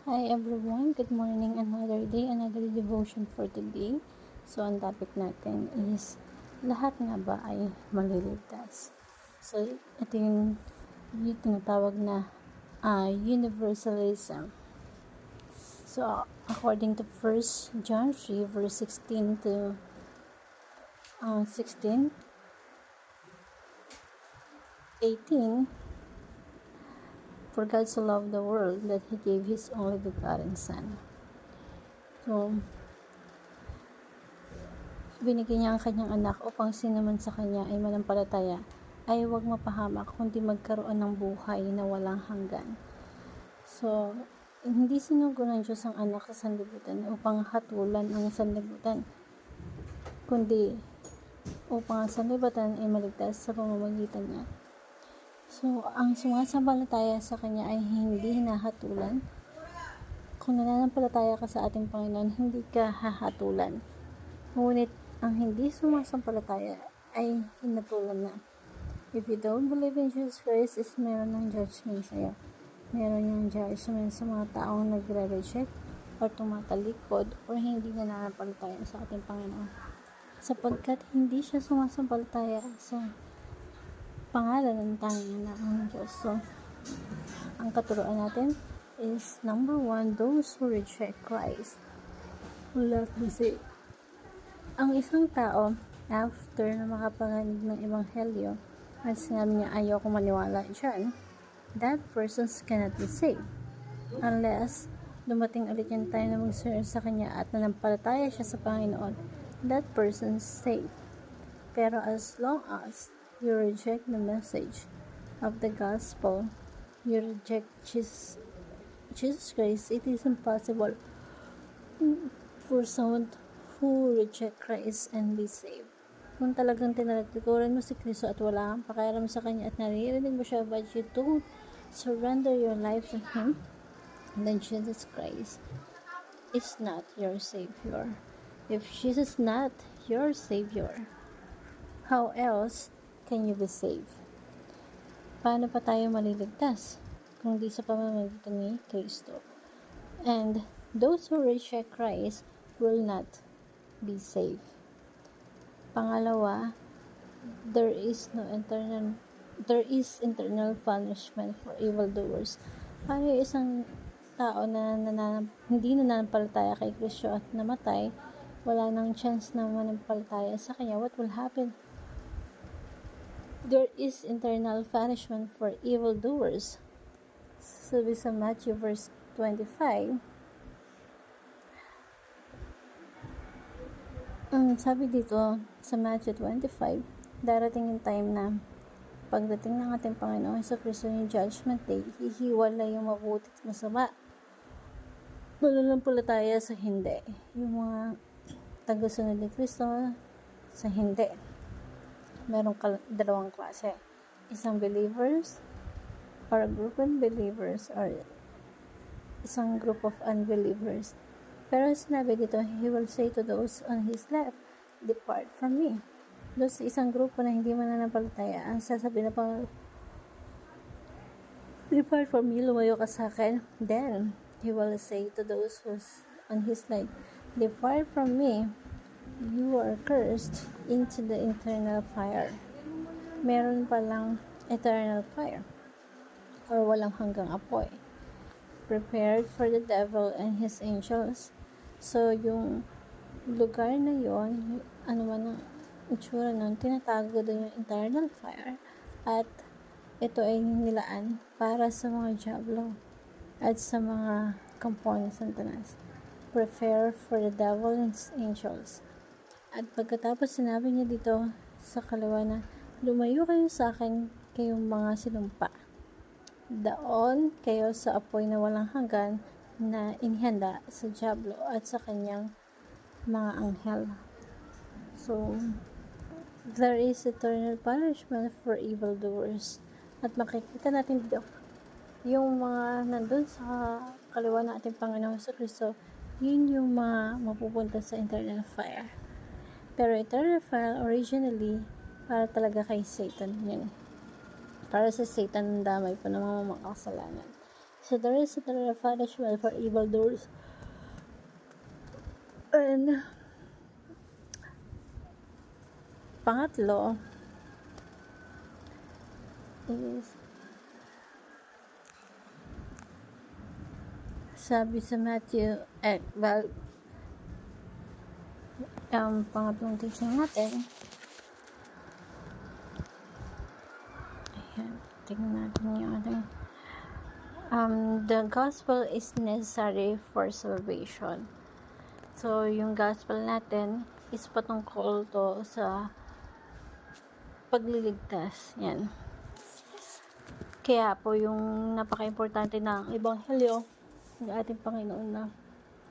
Hi everyone, good morning. Another day, another devotion for today. So, ang topic natin is, lahat nga ba ay maliligtas? So, ito yung tinatawag na universalism. So, according to 1 John 3 verse 16 to 16, 18, for God so loved the world that He gave His only begotten Son. So, binigyan niya ang kanyang anak upang sino man sa kanya ay manampalataya ay huwag mapahamak kundi magkaroon ng buhay na walang hanggan. So, hindi sinugo ng Diyos ang anak sa sanlibutan upang hatulan ang sanlibutan, kundi upang ang sanlibutan ay maligtas sa pamamagitan niya. So, ang sumasampalataya sa kanya ay hindi hinahatulan. Kung nananampalataya ka sa ating Panginoon, hindi ka hahatulan. Ngunit ang hindi sumasampalataya ay hinatulan na. If you don't believe in Jesus Christ, is meron ng judgment sa'yo. Meron yung judgment sa mga taong nagre-reject or tumatalikod or hindi nananampalataya sa ating Panginoon. Sapagkat hindi siya sumasampalataya sa pangalan ng tanging anak ng Diyos. So, ang katuruan natin is number 1, those who reject Christ will not be saved. Ang isang tao, after na makaparinig ng ebanghelyo at sinabi niya ayaw kong maniwala dyan, that person cannot be saved. Unless dumating ulit yung time na mag-serve sa kanya at nanampalataya siya sa Panginoon, that person is saved. Pero as long as you reject the message of the gospel, you reject Jesus Christ, it is impossible for someone who reject Christ and be saved. Kung talagang tinalagtukuran mo si Kristo at wala kang pakialam sa Kanya at naririnig mo siya but you don't surrender your life to Him, then Jesus Christ is not your Savior. If Jesus is not your Savior, how else can you be saved? Paano pa tayo maliligtas kung di sa pamamagitan ni Kristo? And those who reject Christ will not be saved. Pangalawa, there is internal punishment for evildoers. Paano yung isang tao na hindi nananampalataya kay Kristo at namatay, wala nang chance na manampalataya sa Kanya, what will happen? There is internal punishment for evildoers. Sabi sa Matthew verse 25, sabi dito sa Matthew 25, darating yung time na pagdating ng ating Panginoon sa Kristo yung judgment day, hihiwalay yung mabuti at masama. Mananampalataya sa hindi. Yung mga tagasunod ni Kristo sa hindi. Merong dalawang klase. Isang believers or a group of believers or isang group of unbelievers. Pero sinabi dito, He will say to those on His left, depart from me. Doon sa isang grupo na hindi mananampalataya, ang sasabihin na pang, depart from me, lumayo ka sa akin. Then, He will say to those who's on His right, depart from me, you are cursed into the eternal fire. Meron palang eternal fire or walang hanggang apoy, prepared for the devil and his angels. So, yung lugar na yon, ano man ang itsura nun, tinatago doon yung eternal fire at ito ay nilaan para sa mga diablo at sa mga kampo ni Satanas. Prepare for the devil and his angels. At pagkatapos sinabi niya dito sa kaliwa na, lumayo kayo sa akin, kayong mga sinumpa. Daon kayo sa apoy na walang hanggan na inihanda sa diablo at sa kanyang mga anghel. So, there is eternal punishment for evildoers. At makikita natin dito, yung mga nandun sa kaliwa ng ating Panginoon sa Kristo, yun yung mga mapupunta sa eternal fire. Pero eternal fire originally para talaga kay Satan yun. Para sa Satan, damay po ng mga makasalanan. etc. Punishment for evildoers. And pangatlo is sabi sa Matthew, pangatlong teaching natin, ayan, tingnan natin yung ating, the gospel is necessary for salvation. So, yung gospel natin is patungkol to sa pagliligtas. Yan. Kaya po, yung napaka-importante ng ebanghelyo ng ating Panginoon na.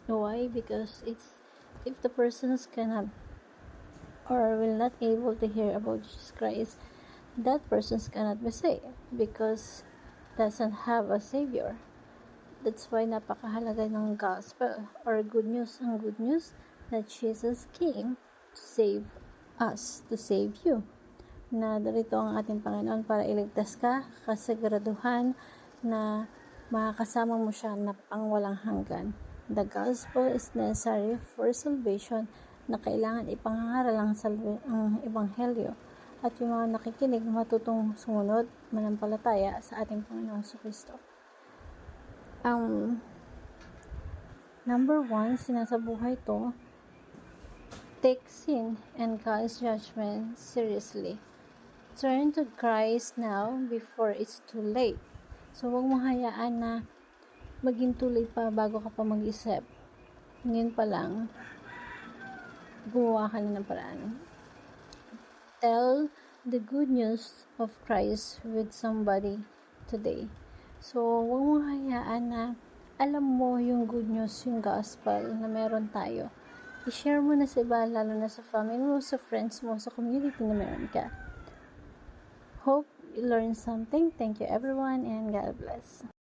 Why? Because if the persons cannot or will not able to hear about Jesus Christ, that persons cannot be saved because doesn't have a savior. That's why napakahalaga ng gospel or good news. Ang good news that Jesus came to save us, to save you. Na darito ang ating Panginoon para iligtas ka, kasiguraduhan na makakasama mo siya na pangwalang hanggan. The gospel is necessary for salvation na kailangan ipangaral ang ebanghelyo at yung mga nakikinig matutong sumunod manampalataya sa ating Panginoon Kristo. Number 1, sinasabuhay to, take sin and God's judgment seriously. Turn to Christ now before it's too late. So, huwag mong hayaan na maging too late pa bago ka pa mag-isip. Ngayon pa lang, gumawa ka na ng paraan. Tell the good news of Christ with somebody today. So, huwag mong hayaan na alam mo yung good news, yung gospel na meron tayo. I-share mo na sa iba, lalo na sa family mo, sa friends mo, sa community na meron ka. Hope you learned something. Thank you everyone and God bless.